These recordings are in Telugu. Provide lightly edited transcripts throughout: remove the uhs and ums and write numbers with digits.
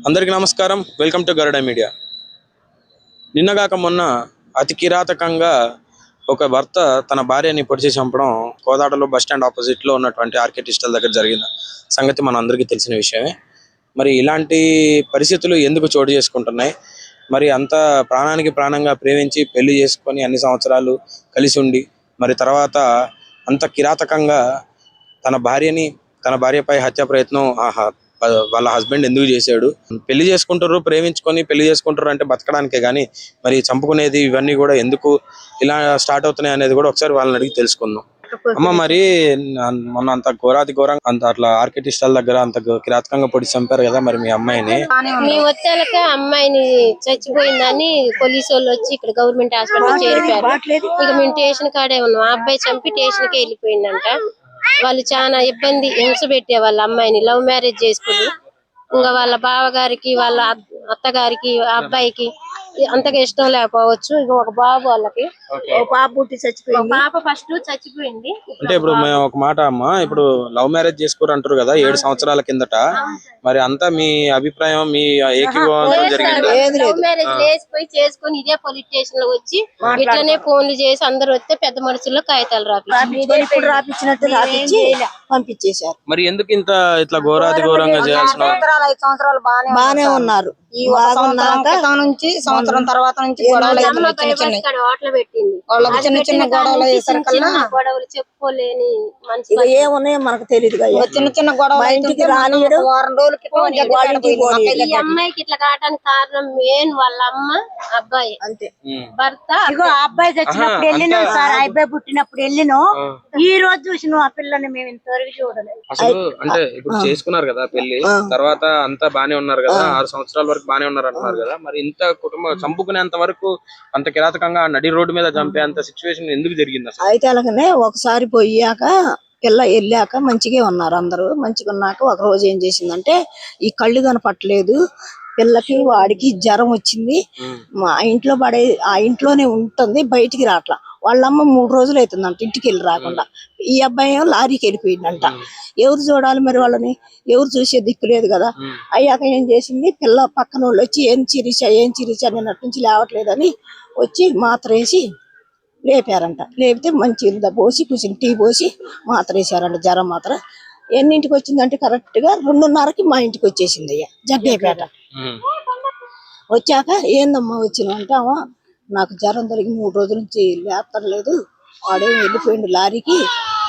అందరికీ నమస్కారం. Welcome to Garuda media. నిన్నగాక మొన్న అతి కిరాతకంగా ఒక భర్త తన భార్యని పొడిచి చంపడం కోదాడలో బస్టాండ్ ఆపోజిట్లో ఉన్నటువంటి ఆర్కిటెక్చర్ దగ్గర జరిగిన సంగతి మన అందరికీ తెలిసిన విషయమే. మరి ఇలాంటి పరిస్థితులు ఎందుకు చోటు చేసుకుంటున్నాయి? మరి అంత ప్రాణానికి ప్రాణంగా ప్రేమించి పెళ్లి చేసుకొని అన్ని సంవత్సరాలు కలిసి ఉండి మరి తర్వాత అంత కిరాతకంగా తన భార్యపై హత్య ప్రయత్నం వాళ్ళ హస్బెండ్ ఎందుకు చేశాడు? పెళ్లి చేసుకుంటారు, ప్రేమించుకొని పెళ్లి చేసుకుంటారు అంటే బతకడానికే కానీ మరి చంపుకునేది ఇవన్నీ కూడా ఎందుకు ఇలా స్టార్ట్ అవుతున్నాయి అనేది కూడా ఒకసారి వాళ్ళని అడిగి తెలుసుకుందాం. అమ్మ, మరి మొన్న అంత ఘోరంగా అంత అట్లా ఆర్కిటెక్చర్ దగ్గర అంత కిరాతకంగా పొడి చంపారు కదా, మరి మీ అమ్మాయిని మీ వచ్చాక అమ్మాయిని చచ్చిపోయిందని పోలీసు వాళ్ళు వచ్చి ఇక్కడ గవర్నమెంట్ హాస్పిటల్ చేరిపారు. ఇక మేము స్టేషన్ కాడే ఉన్నాం. ఆ అబ్బాయి చంపి స్టేషన్ కి వెళ్ళిపోయిందంట. వాళ్ళు చాలా ఇబ్బంది హింస పెట్టే వాళ్ళ అమ్మాయిని లవ్ మ్యారేజ్ చేసుకుని ఇంకా వాళ్ళ బావగారికి వాళ్ళ అత్తగారికి ఆ అబ్బాయికి అంతగా ఇష్టం లేకపోవచ్చు. ఇక ఒక బాబు వాళ్ళకి పాప పుట్టి చచ్చిపోయింది. పాప ఫస్ట్ చచ్చిపోయింది. అంటే ఇప్పుడు మేము ఒక మాట అమ్మా, ఇప్పుడు లవ్ మ్యారేజ్ చేసుకోరు అంటారు కదా 7 సంవత్సరాల కిందట, మరి అంతా మీ అభిప్రాయం మీ ఏకీభావంతో జరిగింది? లవ్ మ్యారేజ్ లేచిపోయి చేసుకుని ఇదే పోలీస్ స్టేషన్ లో వచ్చి ఇట్లనే ఫోన్లు చేసి అందరు వస్తే పెద్ద మనుషుల్లో కాగితాలు రాపించినట్టు రాపించి పంపించేశారు. మరి ఎందుకు ఇట్లా ఘోరంగా చేయాల్సిన? 5 సంవత్సరాలు బానే ఉన్నారు. ఈ నుంచి సంవత్సరం తర్వాత నుంచి గొడవలు చిన్న గొడవలు చెప్పుకోలేని మనిషి ఏమున్నాయో మనకు తెలియదు. చిన్న గొడవ ఇంటికి రాని వారం రోజులకి ఈ అమ్మాయికి ఇట్లా కావడానికి కారణం మెయిన్ వాళ్ళ అమ్మ అబ్బాయి అంతే. భర్త ఆ అబ్బాయి చచ్చినప్పుడు వెళ్ళినాం సార్. ఆ అబ్బాయి పుట్టినప్పుడు వెళ్ళినాం. ఈ రోజు చూసినాం ఆ పిల్లని మేము ఇంతవరకు చూడలేదు. అసలు అంటే ఇప్పుడు చేసుకున్నారు కదా పెళ్లి, తర్వాత అంతా బానే ఉన్నారు కదా, 6 సంవత్సరాల వరకు బానే ఉన్నారు అంటున్నారు కదా, మరి ఇంత కుటుంబం చంపుకునేంత వరకు అంత కిరాతకంగా నడి రోడ్డు మీద చంపే అంత సిచ్యువేషన్ ఎందుకు జరిగింది అసలు? అయితే అలాగనే ఒకసారి పోయాక పిల్ల వెళ్ళాక మంచిగా ఉన్నారు అందరూ. మంచిగా ఉన్నాక ఒక రోజు ఏం చేసిందంటే ఈ కళ్ళు కనపట్టలేదు పిల్లకి, వాడికి జ్వరం వచ్చింది. మా ఇంట్లో ఆ ఇంట్లోనే ఉంటుంది, బయటికి రావట్లా. వాళ్ళమ్మ 3 రోజులు అవుతుందంట ఇంటికి వెళ్ళి రాకుండా. ఈ అబ్బాయి లారీకి వెళ్ళిపోయిందంట. ఎవరు చూడాలి మరి వాళ్ళని? ఎవరు చూసే దిక్కు లేదు కదా. అయ్యాక ఏం చేసింది, పిల్ల పక్కన వాళ్ళు వచ్చి ఏం చిరిచా నిన్నటి నుంచి లేవట్లేదని వచ్చి మాత్ర వేసి లేపారంట. లేపితే మంచి పోసి కూర్చుని టీ పోసి మాత్ర వేసారంట, జ్వరం మాత్ర. ఎన్నింటికి వచ్చిందంటే కరెక్ట్ గా 2:30కి మా ఇంటికి వచ్చేసింది అయ్యా, జగ్గేపేట. వచ్చాక ఏందమ్మా వచ్చినంటే నాకు జ్వరం తొలగి 3 రోజుల నుంచి లేపలేదు, వాడేం వెళ్ళిపోయిండు లారీకి,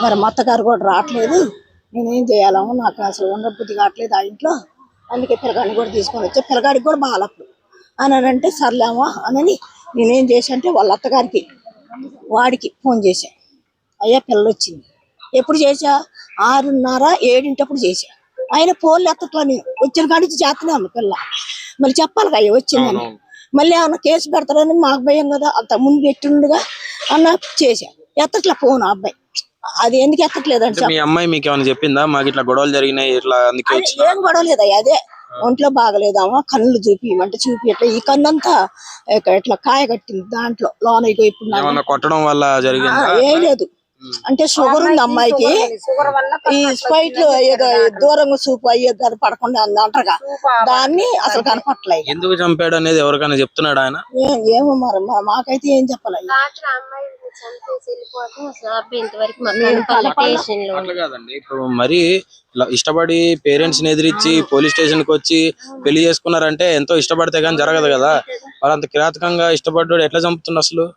మరి మత్తగారు కూడా రావట్లేదు, నేనేం చేయాలమ్మా, నాకు అసలు ఉండబుద్ధి కావట్లేదు ఆ ఇంట్లో, అందుకే పిల్లగాడిని కూడా తీసుకొని వచ్చా, పిల్లగాడికి కూడా బాగాలప్పుడు అని అంటే సర్లేమా అని నేనేం చేశా అంటే వాళ్ళ అత్తగారికి వాడికి ఫోన్ చేశా. అయ్యా పిల్ల వచ్చింది. ఎప్పుడు చేశా? 6:30, 7 చేశా. ఆయన ఫోన్లు ఎత్తట్లా. నేను వచ్చిన కాడి నుంచి చేస్తూనే ఉన్నా పిల్ల. మరి చెప్పాలి అయ్యా వచ్చిందని. మళ్ళీ ఏమన్నా కేసు పెడతారని మాకు భయం కదా, అంత ముందు పెట్టిండుగా అన్న చేశా. ఎత్తట్లా ఫోన్ ఆ అబ్బాయి. అది ఎందుకు ఎత్తట్లేదంటే మీ అమ్మాయి మీకు ఏమైనా చెప్పిందా, మాకు ఇట్లా గొడవలు జరిగినాయి ఇట్లా? ఏం గొడవ లేదయ్యా, అదే ఒంట్లో బాగలేదామా, కన్నులు చూపిమంటే చూపియట్లే. ఈ కన్నంతా ఇట్లా కాయ కట్టింది దాంట్లో లోన. ఇప్పుడు కొట్టడం వల్ల జరిగింది ఏం లేదు. అంటే షుగర్ ఉంది అమ్మాయికి. ఈ స్పైట్ లో ఏదో దూరంగా చూపు అయ్యేది పడకుండా అంటారుగా, దాన్ని అసలు కనపట్లేదు. ఎందుకు చంపాడు అనేది ఎవరికైనా చెప్తున్నాడు ఆయన? ఏమో మరి మాకైతే ఏం చెప్పాలి. అట్లా కాదండి, ఇప్పుడు మరి ఇష్టపడి పేరెంట్స్ ని ఎదిరించి పోలీస్ స్టేషన్ కి వచ్చి పెళ్లి చేసుకున్నారంటే ఎంతో ఇష్టపడితే గానీ జరగదు కదా. మరి అంత కిరాతకంగా ఇష్టపడ్డాడు ఎట్లా చంపుతుంది అసలు?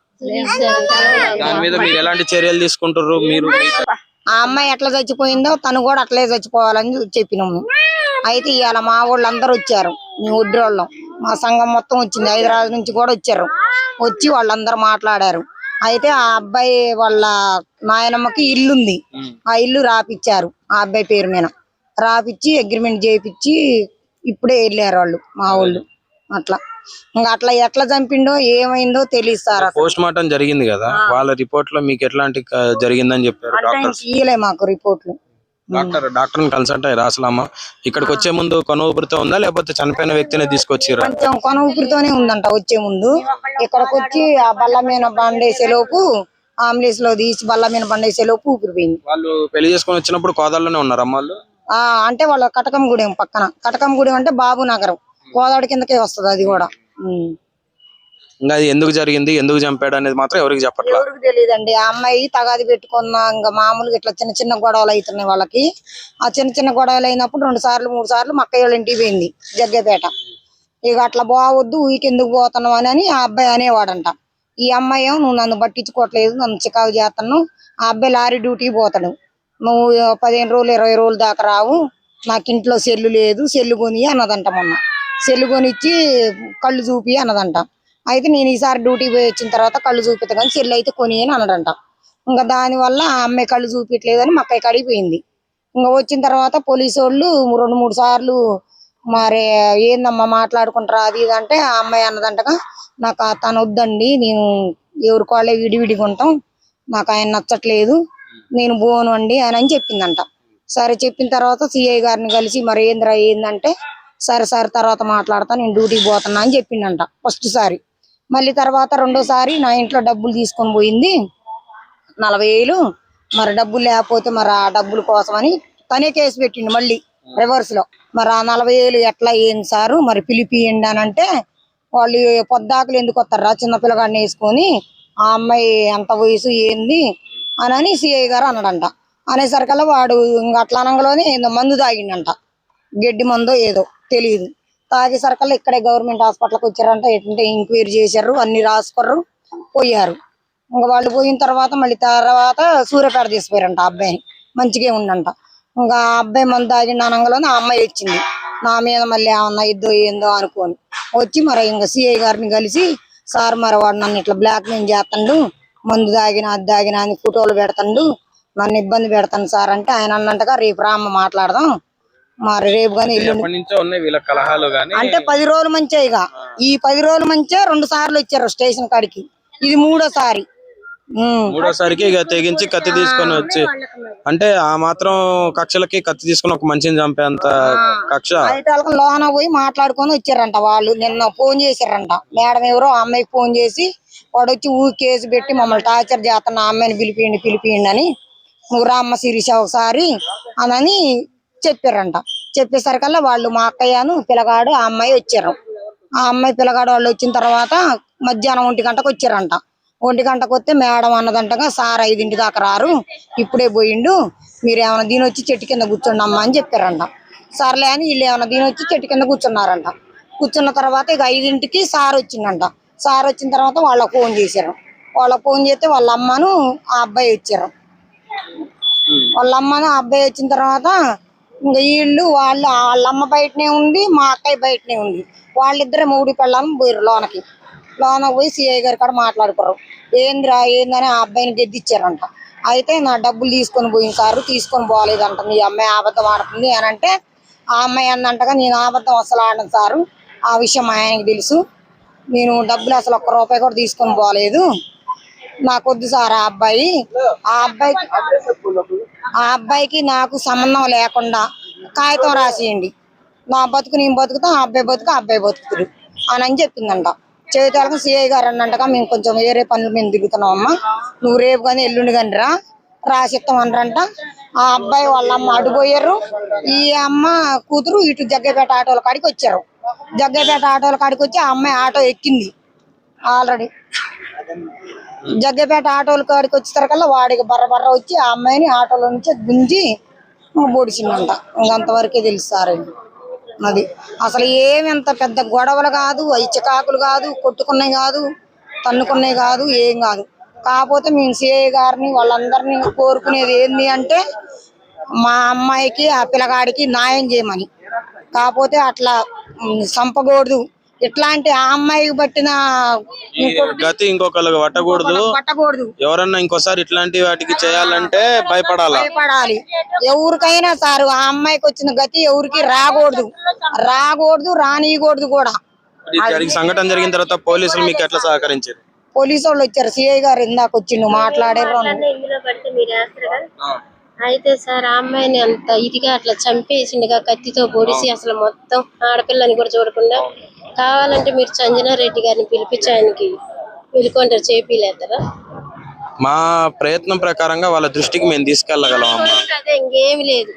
దాని మీద మీరు ఎలాంటి చర్యలు తీసుకుంటారు? మీరు ఆ అమ్మాయి ఎట్లా చచ్చిపోయిందో తను కూడా అట్లే చచ్చిపోవాలని చెప్పినాము. అయితే ఇవాళ మా వాళ్ళు అందరూ వచ్చారు, మేము ఉడ్రోళ్ళం, మా సంఘం మొత్తం వచ్చింది, హైదరాబాద్ నుంచి కూడా వచ్చారు. వచ్చి వాళ్ళందరూ మాట్లాడారు. అయితే ఆ అబ్బాయి వాళ్ళ నాయనమ్మకి ఇల్లుంది, ఆ ఇల్లు రాపిచ్చారు ఆ అబ్బాయి పేరు మీద. రాపిచ్చి అగ్రిమెంట్ చేయించి ఇప్పుడే వెళ్ళారు వాళ్ళు మా వాళ్ళు. అట్లా ఇంకా అట్లా ఎట్లా చంపిండో ఏమైందో తెలియదు సార్. పోస్ట్ మార్టం జరిగింది కదా, వాళ్ళ రిపోర్ట్ లో మీకు ఎట్లాంటి జరిగిందని చెప్పారు? ఇయ్యలే మాకు రిపోర్ట్లు. డాక్టర్ కన్సల్ట్ అయ్యారు అసలమ్మా? ఇక్కడికి వచ్చే ముందు కొన ఊపిరితో ఉందా లేకపోతే చనిపోయిన వ్యక్తిని తీసుకొచ్చిరా? కొంచెం కొన ఊపిరితోనే ఉందంట వచ్చే ముందు. ఇక్కడికి వచ్చి ఆ బల్ల మీద బండేసే లోపు అంబులెన్స్ లో తీసి బల్ల మీద బండేసే లోపు ఊపిరిపోయింది. వాళ్ళు పెళ్లి చేసుకుని వచ్చినప్పుడు కోదాల్లోనే ఉన్నారు అమ్మాళ్ళు? అంటే వాళ్ళ కటకంగూడెం పక్కన. కటకంగూడెం అంటే బాబు నగరం, గోదావరి కిందకే వస్తుంది అది కూడా. ఇంకా అది ఎందుకు జరిగింది, ఎందుకు చంపాడు అనేది మాత్రం ఎవరికి చెప్పట్లేదు. ఎవరికి తెలియదండి. ఆ అమ్మాయి తగాది పెట్టుకున్న ఇంకా మామూలుగా ఇట్లా చిన్న చిన్న గొడవలు అవుతున్నాయి వాళ్ళకి. ఆ చిన్న చిన్న గొడవలు అయినప్పుడు 2 సార్లు 3 సార్లు మా అక్కయ్య వాళ్ళ ఇంటికి పోయింది జగ్గేపేట. ఇక అట్లా పోవద్దు, ఊరికెందుకు పోతున్నావు అని ఆ అబ్బాయి అనేవాడంట. ఈ అమ్మాయి ఏమో నువ్వు నన్ను పట్టించుకోవట్లేదు, నన్ను చికాకు చేస్తున్నావు. ఆ అబ్బాయి లారీ డ్యూటీకి పోతాడు. నువ్వు 15 రోజులు 20 రోజుల దాకా రావు, నాకు ఇంట్లో సెల్లు లేదు, సెల్లు కొని అన్నదంట. మొన్న సెల్లు కొనిచ్చి కళ్ళు చూపి అన్నదంట. అయితే నేను ఈసారి డ్యూటీ పోయి వచ్చిన తర్వాత కళ్ళు చూపిస్తా కానీ సెల్లు అయితే కొని అని అన్నాడంట. ఇంకా దానివల్ల ఆ అమ్మాయి కళ్ళు చూపించలేదని మా అక్కయ్య కాడికి పోయింది. ఇంకా వచ్చిన తర్వాత పోలీసు వాళ్ళు 2-3 సార్లు మరి ఏందమ్మా మాట్లాడుకుంటారా అది ఇది అంటే ఆ అమ్మాయి అన్నదంటగా, నాకు తను వద్దండి, నేను ఎవరికోళ్ళే విడివిడిగా ఉంటాం, నాకు ఆయన నచ్చట్లేదు, నేను పోను అండి అని చెప్పిందంట. సరే చెప్పిన తర్వాత సిఐ గారిని కలిసి మరి ఏంద్రా ఏందంటే, సరే సరే తర్వాత మాట్లాడతా, నేను డ్యూటీకి పోతున్నా అని చెప్పిండంట ఫస్ట్ సారి. మళ్ళీ తర్వాత రెండోసారి నా ఇంట్లో డబ్బులు తీసుకొని పోయింది 40,000, మరి డబ్బులు లేకపోతే మరి ఆ డబ్బుల కోసమని తనే కేసు పెట్టిండు మళ్ళీ రివర్స్ లో. మరి ఆ 40,000 ఎట్లా ఏంది సారు, మరి పిలిపియండి అని అంటే, వాళ్ళు పొద్దాకులు ఎందుకు వస్తారా చిన్న పిల్లగాడిని వేసుకొని, ఆ అమ్మాయి అంత వయసు ఏంది అని సిఐ గారు అన్నాడంట. అనేసరికల్లా వాడు ఇంకా అట్లా అనగలోనే ఏందో మందు తాగిండంట, గడ్డి మందో ఏదో తెలియదు. తాగేసరికల్లా ఇక్కడే గవర్నమెంట్ హాస్పిటల్కి వచ్చారంట. ఏంటంటే ఎంక్వైరీ చేశారు, అన్ని రాసుకుర్రు, పోయారు. ఇంకా వాళ్ళు పోయిన తర్వాత మళ్ళీ తర్వాత సూర్యాపేట తీసిపోయారంట. ఆ అబ్బాయిని మంచిగా ఉండంట. ఇంకా ఆ అబ్బాయి మందు తాగిండు అనగానే ఆ అమ్మాయి వచ్చింది నా మీద, మళ్ళీ ఏమన్నా ఇద్దో ఏందో అనుకోని వచ్చి మరి ఇంకా సిఐ గారిని కలిసి, సార్ మరి వాడు నన్ను ఇట్లా బ్లాక్ మెయిల్ చేస్తాడు, మందు తాగిన అది తాగిన అని ఫోటోలు పెడతాడు, నన్ను ఇబ్బంది పెడతాను సార్ అంటే ఆయన అన్నట్టుగా రేపు రామ్మ మాట్లాడదాం, మరి రేపు కానీ అంటే 10 రోజుల మంచి. ఇక ఈ 10 రోజుల మంచే 2 సార్లు వచ్చారు స్టేషన్ కాడికి, ఇది 3వ సారి. 3వ సారికి ఇక తెగించి కత్తి తీసుకొని వచ్చి, అంటే ఆ మాత్రం కక్షలకి కత్తి తీసుకొని ఒక మనిషిని చంపేంత కక్ష. అయితే వాళ్ళకి లోన పోయి మాట్లాడుకొని వచ్చారంట. వాళ్ళు నిన్న ఫోన్ చేశారంట, మేడం ఎవరో ఆ అమ్మాయికి ఫోన్ చేసి, వాడు వచ్చి కేసు పెట్టి మమ్మల్ని టార్చర్ చేస్తున్న ఆ అమ్మాయిని పిలిపియండి అని, నువ్వు రామ్మ శిరీష ఒకసారి అని చెప్పారంట. చెప్పేసరికల్లా వాళ్ళు మా అక్కయ్యను పిల్లగాడు ఆ అమ్మాయి వచ్చారు. ఆ అమ్మాయి పిల్లగాడు వాళ్ళు వచ్చిన తర్వాత మధ్యాహ్నం 1 గంటకు వచ్చారంట. 1 గంటకు వస్తే మేడం అన్నదంటగా, సార్ 5 దాకా రారు, ఇప్పుడే పోయిండు, మీరు ఏమైనా దీని వచ్చి చెట్టు కింద కూర్చోండి అమ్మా అని చెప్పారంట. సర్లే అని వీళ్ళు ఏమైనా దీని వచ్చి చెట్టు కింద కూర్చున్నారంట. కూర్చున్న తర్వాత ఇక 5ంటికి సార్ వచ్చిందంట. సార్ వచ్చిన తర్వాత వాళ్ళకి ఫోన్ చేశారు. వాళ్ళకి ఫోన్ చేస్తే వాళ్ళ అమ్మను ఆ అబ్బాయి వచ్చారు. వాళ్ళ అమ్మను ఆ అబ్బాయి వచ్చిన తర్వాత ఇంకా వీళ్ళు వాళ్ళ అమ్మ బయటనే ఉంది, మా అక్కయ్య బయటనే ఉంది. వాళ్ళిద్దరే మొగుడు పెళ్ళాము పోయారు లోనకి పోయి సిఐ గారి కాడ మాట్లాడుకోరు. ఏందిరా ఏందని ఆ అబ్బాయిని గెద్దిచ్చారంట. అయితే నా డబ్బులు తీసుకొని పోయింది సారు, తీసుకొని పోలేదంట, మీ అమ్మాయి అబద్ధం ఆడుతుంది అని అంటే, ఆ అమ్మాయి అన్నంటగా, నేను అబద్ధం అసలు ఆడను సారు, ఆ విషయం ఆయనకి తెలుసు, నేను డబ్బులు అసలు 1 రూపాయి కూడా తీసుకొని పోలేదు, నాకు వద్దు సార్ ఆ అబ్బాయి, ఆ అబ్బాయికి నాకు సంబంధం లేకుండా కాగితం రాసేయండి, నా బతుకు నేను బతుకుతా, ఆ అబ్బాయి బతుకుతాడు అని చెప్పిందంట. చేతులకు సిఐ గారు అన్నంటగా, మేము కొంచెం వేరే పనులు మేము దిగుతున్నాం అమ్మా, నువ్వు రేపు కానీ ఎల్లుండి కానీ రాసిస్తాం అనరంట. ఆ అబ్బాయి వాళ్ళ అమ్మ అడిపోయారు, ఈ అమ్మ కూతురు ఇటు జగ్గేపేట ఆటోల కాడికి వచ్చారు. జగ్గేపేట ఆటోల కాడికి వచ్చి ఆ అమ్మాయి ఆటో ఎక్కింది ఆల్రెడీ. జగ్గేపేట ఆటోల కాడికి వచ్చేసరికల్లా వాడికి బర్ర వచ్చి ఆ అమ్మాయిని ఆటోలో నుంచి గుంజి పొడిచిందంట. ఇంకంతవరకే తెలుసు సార్. అది అసలు ఏమి అంత పెద్ద గొడవలు కాదు, చికాకులు కాదు, కొట్టుకున్నాయి కాదు, తన్నుకున్నాయి కాదు, ఏం కాదు. కాకపోతే మేము సిఐ గారిని వాళ్ళందరినీ కోరుకునేది ఏంది అంటే, మా అమ్మాయికి ఆ పిల్లగాడికి న్యాయం చేయమని. కాకపోతే అట్లా చంపకూడదు, ఇట్లాంటి ఆ అమ్మాయికి పట్టిన గతి ఇంకొకరికి పట్టకూడదు. ఎవరన్నా ఇంకోసారి ఇట్లాంటి వాటికి చేయాలంటే భయపడాలి. ఎవరికైనా సార్ ఆ అమ్మాయికి వచ్చిన గతి ఎవరికి రాకూడదు, రానియకూడదు కూడా. సంఘటన జరిగిన తర్వాత పోలీసులు మీకు ఎట్లా సహకరించారు? పోలీసు వాళ్ళు వచ్చారు, సిఐ గారు ఇందాక వచ్చిండు, మాట్లాడారు. అయితే సార్ ఆ అమ్మాయిని అంత ఇదిగా అట్లా చంపేసిండుగా, కత్తితో పొడిసి, అసలు మొత్తం ఆడపిల్లని కూడా చూడకుండా. కావాలంటే మీరు సంజనారెడ్డి గారిని పిలిపించి ఆయనకి ఎన్కౌంటర్ చేపిలేతారా? మా ప్రయత్నం ప్రకారంగా వాళ్ళ దృష్టికి మేము తీసుకెళ్ళగలం అమ్మా. అదే ఇంకేమి లేదు.